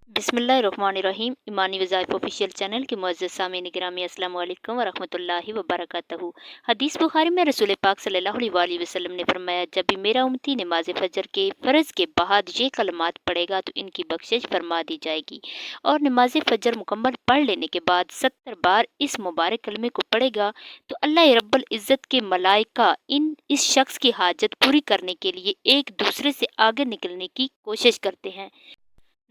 बिस्मिल्लाहिर्रहमानिर्रहीम। ईमानी वज़ाइफ official channel के मुअज़्ज़ज़ सामीन गिरामी अस्सलाम वालेकुम व रहमतुल्लाहि व बरकातहू। हदीस बुखारी में रसूल पाक सल्लल्लाहु अलैहि वसल्लम ने फरमाया, जब भी मेरा उम्मती नमाज फजर के फ़र्ज़ के बाद ये कलमात पढ़ेगा तो इनकी बख्शिश फरमा दी जाएगी, और नमाज फजर मुकम्मल पढ़ लेने के बाद 70 बार इस मुबारक कलमे को पढ़ेगा तो अल्लाह रब्बुल इज़्ज़त के मलाइका इस शख्स की हाजत पूरी करने के लिए एक दूसरे से आगे निकलने की कोशिश करते हैं।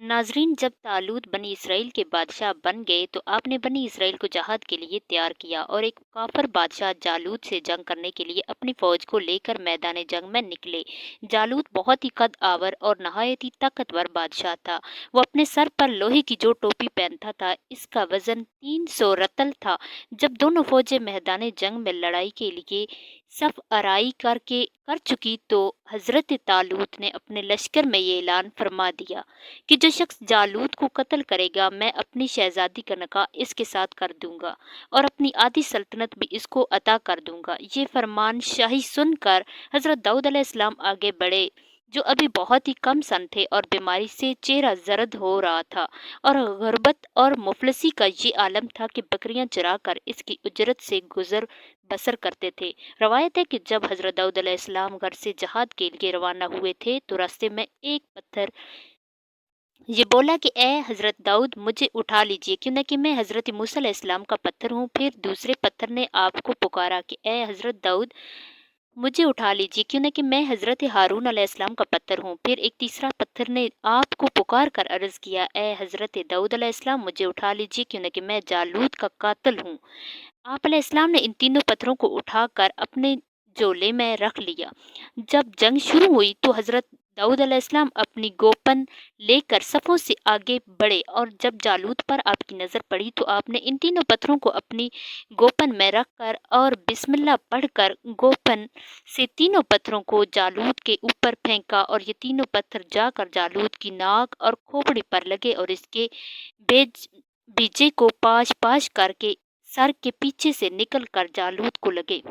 नाजरीन, जब तालूत बनी इसराइल के बादशाह बन गए तो आपने बनी इसराइल को जहाद के लिए तैयार किया और एक काफर बादशाह जालूत से जंग करने के लिए अपनी फौज को लेकर मैदान जंग में निकले। जालूत बहुत ही कद आवर और नहायत ही ताकतवर बादशाह था। वो अपने सर पर लोहे की जो टोपी पहनता था, इसका वजन 300 रतल था। जब दोनों फौजें मैदान जंग में लड़ाई के लिए सफ आराई कर चुकी तो हजरत तालूत ने अपने लश्कर में ये ऐलान फरमा दिया कि जो शख्स जालूत को कत्ल करेगा, मैं अपनी शहजादी का निकाह इसके साथ कर दूंगा और अपनी आधी सल्तनत भी इसको अता कर दूंगा। ये फरमान शाही सुनकर हजरत दाऊद अलैहिस्सलाम आगे बढ़े, जो अभी बहुत ही कम सन थे और बीमारी से चेहरा जर्द हो रहा था, और गुर्बत और मुफलसी का ये आलम था कि बकरियां चरा कर इसकी उजरत से गुजर बसर करते थे। रवायत है कि जब हजरत दाऊद अलैहिस्सलाम घर से जहाद के लिए रवाना हुए थे तो रास्ते में एक पत्थर ये बोला कि ए हज़रत दाऊद, मुझे उठा लीजिए, क्यों न कि मैं हज़रत मूसा अलैहिस्सलाम का पत्थर हूँ। फिर दूसरे पत्थर ने आपको पुकारा कि ए हज़रत दाऊद, मुझे उठा लीजिए, क्यों न कि मैं हज़रत हारून अलैहिस्सलाम का पत्थर हूँ। फिर एक तीसरा पत्थर ने आपको पुकार कर अर्ज़ किया, ए हज़रत दाऊद अलैहिस्सलाम, मुझे उठा लीजिए, क्यों न कि मैं जालूत का कातिल हूँ। आप अलैहिस्सलाम ने इन तीनों पत्थरों को उठाकर अपने झोले में रख लिया। जब जंग शुरू हुई तो हज़रत दाऊद अलैहिस्सलाम अपनी गोपन लेकर सफ़ों से आगे बढ़े, और जब जालूत पर आपकी नज़र पड़ी तो आपने इन तीनों पत्थरों को अपनी गोपन में रखकर और बिस्मिल्लाह पढ़कर गोपन से तीनों पत्थरों को जालूत के ऊपर फेंका, और ये तीनों पत्थर जाकर जालूत की नाक और खोपड़ी पर लगे और इसके बेज बीजे को पाश पाश करके सर के पीछे से निकल कर जालूत को लगे।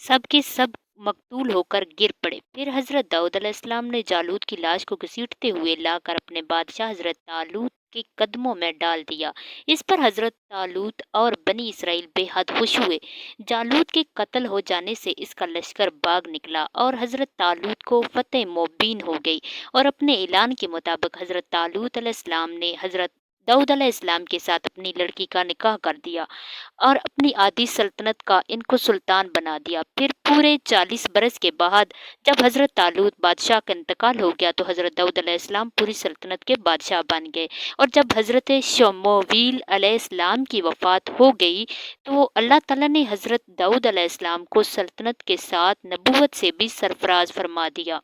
सब के सब मकतूल होकर गिर पड़े। फिर हजरत दाऊद अलैहिस्सलाम ने जालूत की लाश को घसीटते हुए लाकर अपने बादशाह हजरत तालूत के कदमों में डाल दिया। इस पर हजरत तालूत और बनी इसराइल बेहद खुश हुए। जालूत के कत्ल हो जाने से इसका लश्कर भाग निकला और हजरत तालूत को फतेह मुबीन हो गई, और अपने ऐलान के मुताबिक हजरत तालूत अलैहिस्सलाम ने हजरत दाऊद अलैहिस्सलाम के साथ अपनी लड़की का निकाह कर दिया और अपनी आधी सल्तनत का इनको सुल्तान बना दिया। फिर पूरे 40 बरस के बाद जब हजरत तालूत बादशाह का इंतकाल हो गया तो हजरत दाऊद अलैहिस्सलाम पूरी सल्तनत के बादशाह बन गए, और जब हजरत शमूएल अलैहिस्सलाम की वफात हो गई तो अल्लाह ताला ने हजरत दाऊद अलैहिस्सलाम को सल्तनत के साथ नबूवत से भी सरफराज फरमा दिया।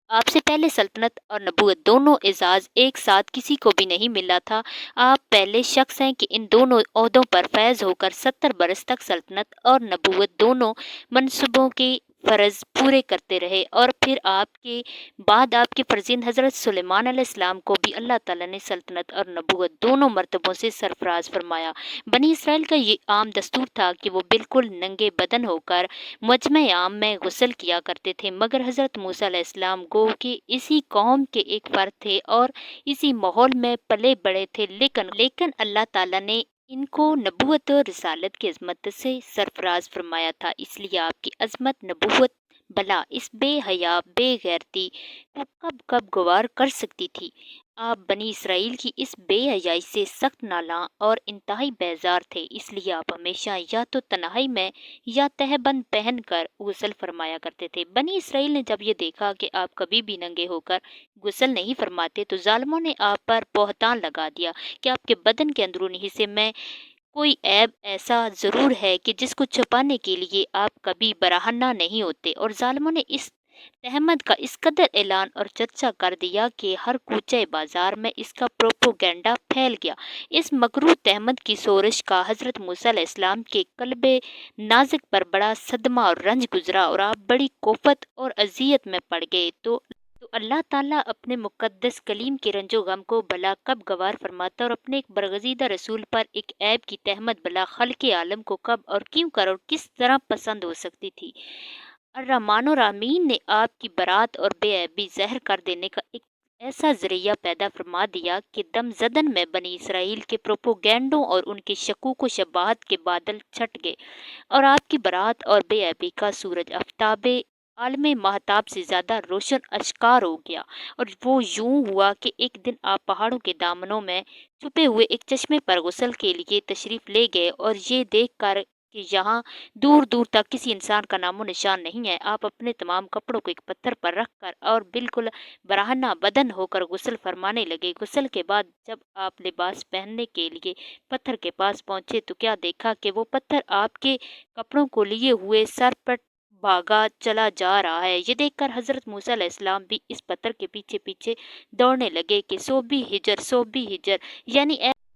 आपसे पहले सल्तनत और नबूवत दोनों एजाज एक साथ किसी को भी नहीं मिला था। आप पहले शख्स हैं कि इन दोनों ओहदों पर फैज होकर 70 बरस तक सल्तनत और नबूवत दोनों मनसुबों के फ़र्ज पूरे करते रहे, और फिर आपके बाद आपके फर्जिंद हज़रत सुलेमान अलैहिस्सलाम को भी अल्लाह ताला ने सल्तनत और नबूवत दोनों मर्तबों से सरफराज फरमाया। बनी इसराइल का ये आम दस्तूर था कि वो बिल्कुल नंगे बदन होकर मजमे आम में गुस्ल किया करते थे, मगर हज़रत मूसा अलैहिस्सलाम गो कि इसी कौम के एक फ़र्द थे और इसी माहौल में पले बड़े थे, लेकिन अल्लाह ताला ने इनको नबूवत और रिसालत की अज़मत से सरफराज फरमाया था। इसलिए आपकी अज़मत, नबूवत भला इस बेहया बेगैरती को कब कब गवार कर सकती थी। आप बनी इसराइल की इस बेहयाई से सख्त नाला और इंतहाई बेजार थे, इसलिए आप हमेशा या तो तन्हाई में या तहबंद पहनकर गुस्ल फरमाया करते थे। बनी इसराइल ने जब ये देखा कि आप कभी भी नंगे होकर गुस्ल नहीं फरमाते तो जालिमों ने आप पर बहतान लगा दिया कि आपके बदन के अंदरूनी हिस्से में कोई ऐब ऐसा ज़रूर है कि जिसको छुपाने के लिए आप कभी बराहना नहीं होते, और जालिमों ने इस तहमद का इस कदर ऐलान और चर्चा कर दिया कि हर कूचे बाजार में इसका प्रोपोगंडा फैल गया। इस मकरूह तहमद की सोरश का हज़रत मूसा अलैहिस्सलाम के कल्बे नाज़िक पर बड़ा सदमा और रंज गुजरा, और आप बड़ी कोफत और अजियत में पड़ गए। तो अल्लाह ताला अपने मुकद्दस कलीम के रंजो गम को भला कब गवार फरमाता, और अपने एक बरगजीदा रसूल पर एक ऐब की तहमत भला खल्क़े आलम को कब और क्यों कर और किस तरह पसंद हो सकती थी। अर्रहमान और रामीन ने आपकी बरात और बेऐबी ज़हर कर देने का एक ऐसा ज़रिया पैदा फरमा दिया कि दम ज़दन में बनी इसराइल के प्रोपोगेंडों और उनके शकूक व शबाहत के बादल छट गए, और आपकी बरात और बेअबी का सूरज आफ्ताबे आलम महताब से ज़्यादा रोशन अश्कार हो गया। और वो यूं हुआ कि एक दिन आप पहाड़ों के दामनों में छुपे हुए एक चश्मे पर गुसल के लिए तशरीफ़ ले गए, और ये देख कर कि यहाँ दूर दूर तक किसी इंसान का नामो निशान नहीं है, आप अपने तमाम कपड़ों को एक पत्थर पर रख कर और बिल्कुल बराहना बदन होकर गुस्ल फरमाने लगे। गुस्ल के बाद जब आप लिबास पहनने के लिए पत्थर के पास पहुंचे तो क्या देखा कि वो पत्थर आपके कपड़ों को लिए हुए सर पर भागा चला जा रहा है। ये देखकर हजरत मूसा अलैहिस्सलाम भी इस पत्थर के पीछे पीछे दौड़ने लगे कि सो भी हिजर,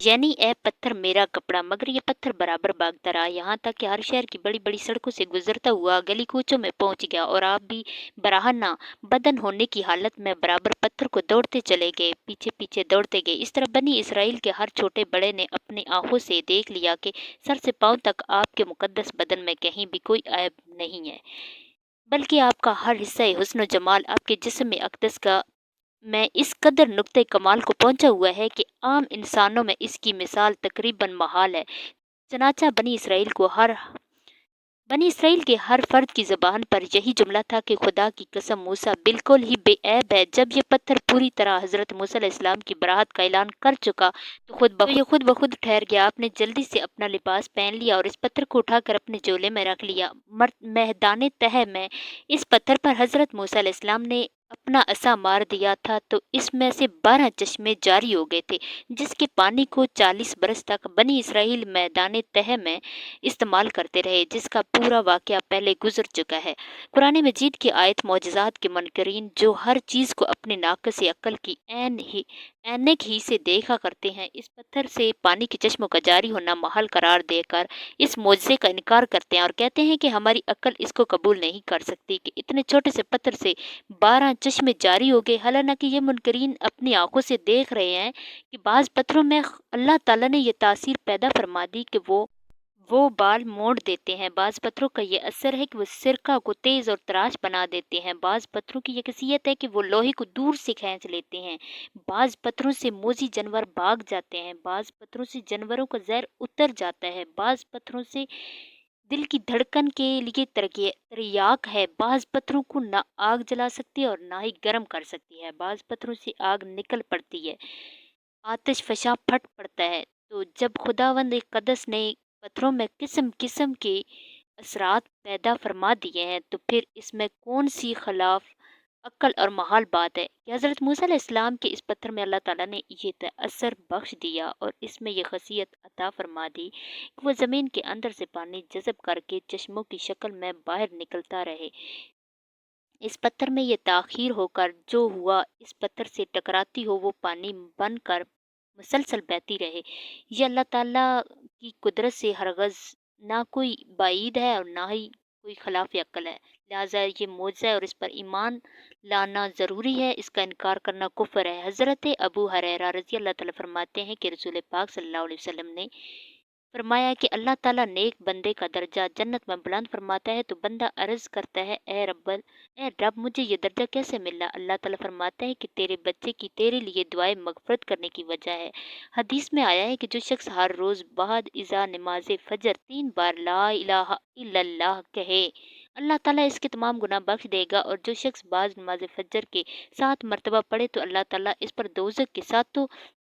यानी ए पत्थर मेरा कपड़ा। मगर ये पत्थर बराबर भागता रहा, यहाँ तक कि हर शहर की बड़ी बड़ी सड़कों से गुजरता हुआ गली कूचों में पहुंच गया, और आप भी बराहना बदन होने की हालत में बराबर पत्थर को दौड़ते चले गए, पीछे पीछे दौड़ते गए। इस तरह बनी इसराइल के हर छोटे बड़े ने अपनी आंखों से देख लिया कि सर से पांव तक आपके मुकद्दस बदन में कहीं भी कोई ऐब नहीं है, बल्कि आपका हर हिस्सा हुस्न जमाल आपके जिस्म में अक़दस का में इस कदर नुक्ते कमाल को पहुंचा हुआ है कि आम इंसानों में इसकी मिसाल तकरीबन महाल है। चनाचा बनी इसराइल के हर फर्द की ज़बान पर यही जुमला था कि खुदा की कसम मूसा बिल्कुल ही बेऐब है। जब ये पत्थर पूरी तरह हज़रत मूसा अलैहिस्सलाम की बरात का ऐलान कर चुका तो ये खुद ब खुद ठहर गया। आपने जल्दी से अपना लिबास पहन लिया और इस पत्थर को उठाकर अपने झोले में रख लिया। मैदान तह में इस पत्थर पर हज़रत मूसा अलैहिस्सलाम ने अपना असा मार दिया था तो इसमें से 12 चश्मे जारी हो गए थे, जिसके पानी को 40 बरस तक बनी इसराइल मैदान तह में इस्तेमाल करते रहे, जिसका पूरा वाक़या पहले गुजर चुका है। कुरान मजीद की आयत मौजज़ात के मुनकरीन जो हर चीज़ को अपने नाक़िस अक्ल की ऐनक ही से देखा करते हैं, इस पत्थर से पानी के चश्मों का जारी होना महल करार देकर इस मोज़े का इनकार करते हैं और कहते हैं कि हमारी अक्ल इसको कबूल नहीं कर सकती कि इतने छोटे से पत्थर से 12 चश्मे जारी हो गए। हालांकि ये मुनकरीन अपनी आंखों से देख रहे हैं कि बाज़ पत्थरों में अल्लाह ताला ने यह तासीर पैदा फरमा दी कि वो बाल मोड़ देते हैं। बाज़ पत्थरों का ये असर है कि वो सिरका को तेज़ और तराश बना देते हैं। बाज़ पत्थरों की ये खसियत है कि वो लोहे को दूर से खींच लेते हैं। बाज़ पत्थरों से मोजी जानवर भाग जाते हैं। बाज़ पत्थरों से जानवरों का जहर उतर जाता है। बाज़ पत्थरों से दिल की धड़कन के लिए तरियाक है। बाज़ पत्थरों को ना आग जला सकती है और ना ही गर्म कर सकती है। बाज़ पत्थरों से आग निकल पड़ती है, आतिश फ़शा फट पड़ता है। तो जब खुदावंद कदस ने पत्थरों में किस्म किस्म के असरात पैदा फरमा दिए हैं तो फिर इसमें कौन सी खिलाफ अक्ल और महाल बात है कि हज़रत मूसा अलैहिस्सलाम के इस पत्थर में अल्लाह ताला ने ये असर बख्श दिया और इसमें यह खसियत अता फरमा दी कि वो ज़मीन के अंदर से पानी जज़ब करके चश्मों की शक्ल में बाहर निकलता रहे। इस पत्थर में ये ताख़ीर होकर जो हुआ इस पत्थर से टकराती हो वो पानी बनकर मुसलसल बहती रहे। ये अल्लाह ताला की कुदरत से हरगज़ ना कोई बाईद है और ना ही कोई खिलाफ अक्ल है। लिहाजा ये मौजज़ा है और इस पर ईमान लाना ज़रूरी है, इसका इनकार करना कुफ्र है। हज़रत अबू हुरैरा रज़ी अल्लाह ताला फरमाते हैं कि रसूल पाक सल्लल्लाहु अलैहि वसल्लम ने फरमाया कि अल्लाह ताला नेक बंदे का दर्जा जन्नत में बुलंद फरमाता है तो बंदा अर्ज करता है, ए रब मुझे ये दर्जा कैसे मिला? अल्लाह ताला फरमाता है कि तेरे बच्चे की तेरे लिए दुआए मगफरत करने की वजह है। हदीस में आया है कि जो शख्स हर रोज़ बाद इज़ा नमाज फजर 3 बार ला इलाहा इल्लल्लाह कहे, अल्लाह ताला इसके तमाम गुनाह बख्श देगा। और जो शख्स बाज नमाज फजर के 7 मरतबा पढ़े तो अल्लाह ताला इस पर दोज़ख के सातों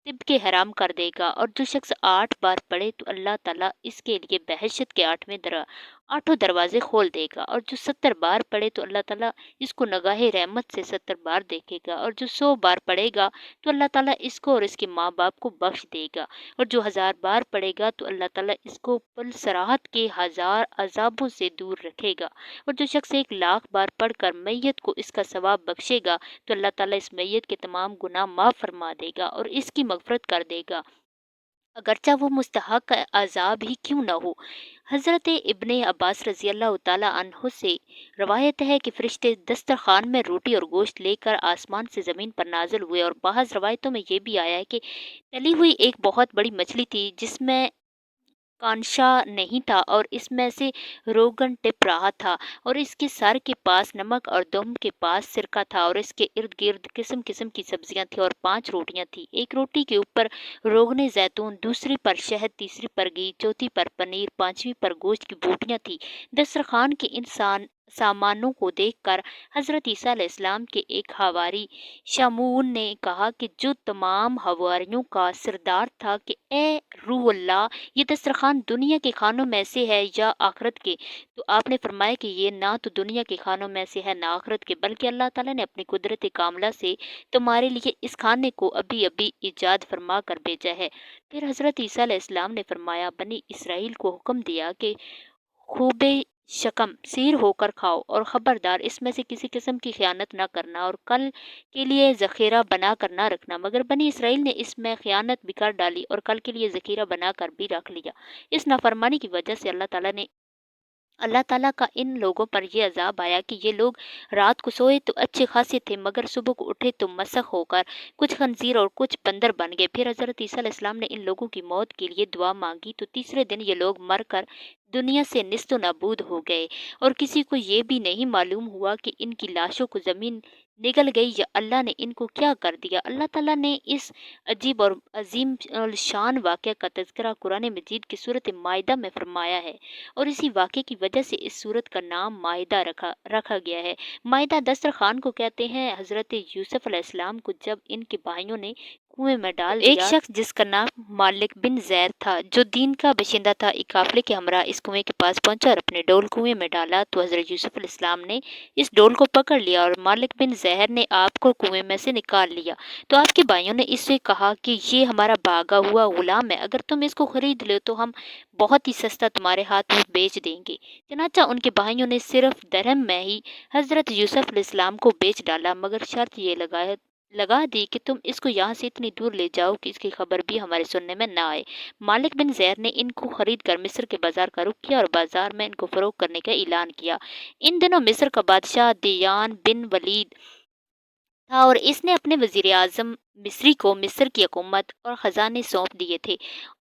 तिबके हराम कर देगा। और जो शख्स 8 बार पढ़े तो अल्लाह ताला इसके लिए बहशत के 8 दरवाजे खोल देगा। और जो 70 बार पढ़े तो अल्लाह ताला इसको नगाहे रहमत से 70 बार देखेगा। और जो 100 बार पढ़ेगा तो अल्लाह ताला इसको और इसके माँ बाप को बख्श देगा। और जो 1000 बार पढ़ेगा तो अल्लाह ताला इसको पुलसराहत के 1000 अजाबों से दूर रखेगा। और जो शख्स 1 लाख बार पढ़कर मैयत को इसका सवाब बख्शेगा तो अल्लाह ताला इस मैयत के तमाम गुनाह माफ़ फरमा देगा और इसकी मग़फ़िरत कर देगा, अगरचा वो मुस्तहक़ अज़ाब ही क्यों न हो। हज़रत इब्ने अब्बास रज़ी अल्लाह ताला अन्हु से रवायत है कि फ़रिश्ते दस्तरख़्वान में रोटी और गोश्त लेकर आसमान से ज़मीन पर नाज़िल हुए। और बाज़ रवायतों में ये भी आया है कि तली हुई एक बहुत बड़ी मछली थी जिसमें कांशा नहीं था और इसमें से रोगन टिप रहा था और इसके सर के पास नमक और दुम के पास सिरका था और इसके इर्द गिर्द किस्म किस्म की सब्जियां थी और 5 रोटियां थी। एक रोटी के ऊपर रोगने जैतून, दूसरी पर शहद, तीसरी पर घी, चौथी पर पनीर, पांचवी पर गोश्त की बोटियां थी। दस्तरखान के इंसान सामानों को देखकर हजरत ईसा अलैहिस्सलाम के एक हवारी शमून ने कहा कि जो तमाम हवारियों का सरदार था कि ए रूह अल्लाह, ये दस्तरखान दुनिया के खानों में से है या आखिरत के? तो आपने फरमाया कि ये ना तो दुनिया के खानों में से है ना आखिरत के, बल्कि अल्लाह ताला ने अपनी कुदरत कामला से तुम्हारे लिए इस खाने को अभी अभी ईजाद फरमा कर भेजा है। फिर हजरत ईसा अलैहिस्सलाम ने फरमाया, बनी इसराइल को हुक्म दिया कि खूबे शकम सीर होकर खाओ और खबरदार इसमें से किसी किस्म की खयानत ना करना और कल के लिए ज़ख़ीरा बना कर ना रखना। मगर बनी इसराइल ने इसमें खयानत भी कर डाली और कल के लिए ज़ख़ीरा बना कर भी रख लिया। इस नाफरमानी की वजह से अल्लाह ताला का इन लोगों पर ये अज़ाब आया कि ये लोग रात को सोए तो अच्छे खासे थे, मगर सुबह को उठे तो मसख होकर कुछ खंजीर और कुछ बंदर बन गए। फिर हज़रत ईसा अलैहिस्सलाम ने इन लोगों की मौत के लिए दुआ मांगी तो तीसरे दिन ये लोग मर कर दुनिया से निस्तो नाबूद हो गए और किसी को ये भी नहीं मालूम हुआ कि इनकी लाशों को ज़मीन निगल गई या अल्लाह ने इनको क्या कर दिया। अल्लाह ताला ने इस अजीब और अजीम शान वाक़या का तज़किरा कुरान मजीद की सूरत माइदा में फरमाया है और इसी वाक़े की वजह से इस सूरत का नाम माइदा रखा रखा गया है। माइदा दस्तरखान को कहते हैं। हज़रत यूसुफ अलैहिस्सलाम को जब इनके भाइयों ने कुएं में डाल दिया, एक शख्स जिसका नाम मालिक बिन ज़ैर था, जो दीन का बशिंदा था, एक काफिले के हमरा इस कुएं के पास पहुंचा और अपने डोल कुएं में डाला तो हज़रत यूसुफ अलैहिस्सलाम ने इस डोल को पकड़ लिया और मालिक बिन ज़हर ने आपको कुएं में से निकाल लिया। तो आपके भाइयों ने इससे कहा कि ये हमारा भागा हुआ गुलाम है, अगर तुम इसको खरीद लो तो हम बहुत ही सस्ता तुम्हारे हाथ में बेच देंगे। चनाचा उनके भाइयों ने सिर्फ दरहम में ही हज़रत यूसुफ अलैहिस्सलाम को बेच डाला, मगर शर्त ये लगा दी कि तुम इसको यहाँ से इतनी दूर ले जाओ कि इसकी खबर भी हमारे सुनने में ना आए। मालिक बिन ज़ैर ने इनको खरीद कर मिस्र के बाजार का रुख किया और बाजार में इनको फरोख्त करने का ऐलान किया। इन दिनों मिस्र का बादशाह दियान बिन वलीद था और इसने अपने वजीर आजम मिस्री को मिस्र की हुकूमत और ख़जाने सौंप दिए थे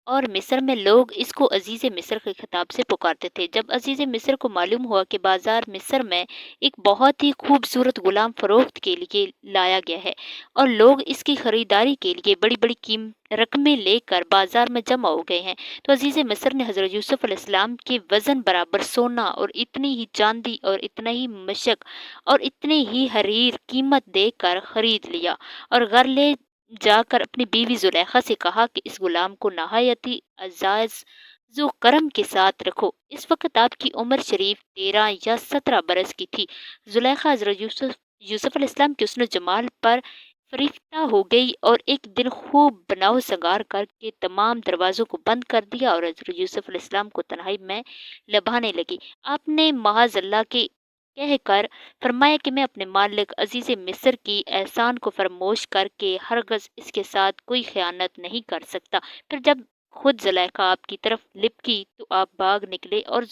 और मिस्र में लोग इसको अजीज़ मिस्र के खिताब से पुकारते थे। जब अजीज़ मिस्र को मालूम हुआ कि बाज़ार मिस्र में एक बहुत ही खूबसूरत गुलाम फ़रोख्त के लिए लाया गया है और लोग इसकी ख़रीदारी के लिए बड़ी बड़ी रकमें लेकर बाज़ार में जमा हो गए हैं, तो अजीज़ मिस्र ने हज़रत यूसुफ अलैहिस्सलाम के वज़न बराबर सोना और इतनी ही चांदी और इतना ही मशक और इतने ही हरीर कीमत देकर ख़रीद लिया और घर ले जाकर अपनी बीवी जुलेखा से कहा कि इस गुलाम को नहायती अजाज जो करम के साथ रखो। इस वक्त आपकी उम्र शरीफ 13 या 17 बरस की थी। जुलेखा हज़रत यूसुफ यूसुफ अलैहिस्सलाम के हुस्न जमाल पर फरिफ्ता हो गई और एक दिन खूब बनाव संगार करके तमाम दरवाज़ों को बंद कर दिया और हज़रत यूसुफ अलैहिस्सलाम को तन्हाई में लभाने लगी। आपने महाज़ल्ला के कहकर फरमाया कि मैं अपने मालिक अजीज़ मिस्र की एहसान को फरमोश करके हरगज़ इसके साथ कोई ख़यानत नहीं कर सकता। फिर जब खुद ज़ुलेखा आपकी तरफ लिपकी तो आप भाग निकले और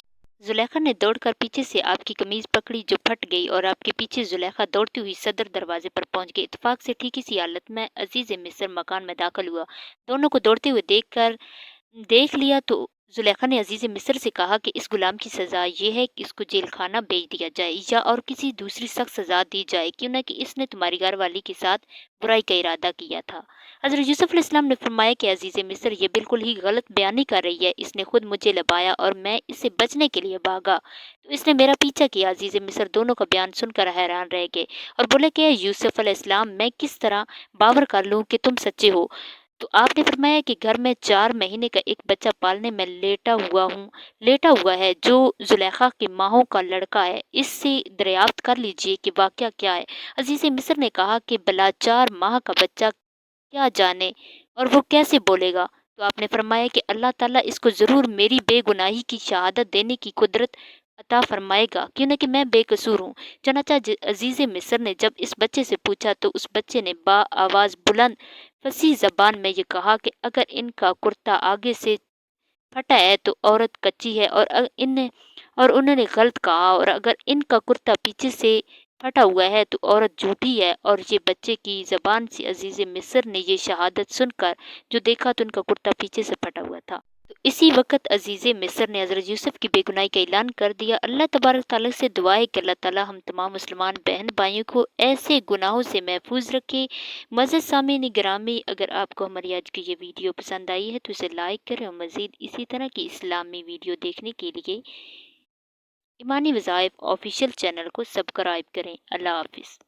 ज़ुलेखा ने दौड़कर पीछे से आपकी कमीज़ पकड़ी जो फट गई और आपके पीछे ज़ुलेखा दौड़ती हुई सदर दरवाजे पर पहुंच गई। इत्तेफाक से ठीक इसी हालत में अजीज़ मिस्र मकान में दाखिल हुआ। दोनों को दौड़ते हुए देख लिया तो ज़ुलेखा ने अजीज़ मिस्र से कहा कि इस गुलाम की सज़ा ये है कि इसको जेल खाना भेज दिया जाए या और किसी दूसरी सख्त सज़ा दी जाए, क्यों न कि इसने तुम्हारी घरवाली के साथ बुराई का इरादा किया था। हज़रत यूसुफ अलैहिस्सलाम ने फरमाया कि अजीज़ मिस्र ये बिल्कुल ही गलत बयानी कर रही है, इसने खुद मुझे लबाया और मैं इससे बचने के लिए भागा तो इसने मेरा पीछा किया। अजीज़ मिस्र दोनों का बयान सुनकर हैरान रह गए और बोले कि यूसुफ अलैहिस्सलाम, मैं किस तरह बावर कर लूँ कि तुम सच्चे हो। तो आपने फरमाया कि घर में 4 महीने का एक बच्चा पालने में लेटा हुआ है जो जुलेखा की माहों का लड़का है, इससे दरियाफ्त कर लीजिए कि वाक़या क्या है। अजीज़ मिस्र ने कहा कि भला 4 माह का बच्चा क्या जाने और वो कैसे बोलेगा। तो आपने फरमाया कि अल्लाह ताला इसको ज़रूर मेरी बेगुनाही की शहादत देने की कुदरत अता फरमाएगा, क्यों न कि मैं बेकसूर हूँ। चनाचा अजीज़ मिस्र ने जब इस बच्चे से पूछा तो उस बच्चे ने बा आवाज़ बुलंद फसी ज़बान में ये कहा कि अगर इनका कुर्ता आगे से फटा है तो औरत कच्ची है और उन्होंने गलत कहा और अगर इनका कुर्ता पीछे से फटा हुआ है तो औरत झूठी है। और ये बच्चे की ज़बान से अजीज़ मिस्र ने ये शहादत सुनकर जो देखा तो उनका कुर्ता पीछे से फटा हुआ था। تو اسی وقت عزیز مصر نے حضرت یوسف کی بے گناہی کا اعلان کر دیا۔ اللہ تبارک تعالیٰ سے دعا ہے کہ اللہ تعالیٰ ہم تمام مسلمان بہن بھائیوں کو ایسے گناہوں سے محفوظ رکھے۔ معزز سامعین گرامی، اگر آپ کو ہماری آج کی یہ ویڈیو پسند آئی ہے تو اسے لائک کریں اور مزید اسی طرح کی اسلامی ویڈیو دیکھنے کے لیے ایمانی وظائف آفیشیل چینل کو سبسکرائب کریں۔ اللہ حافظ۔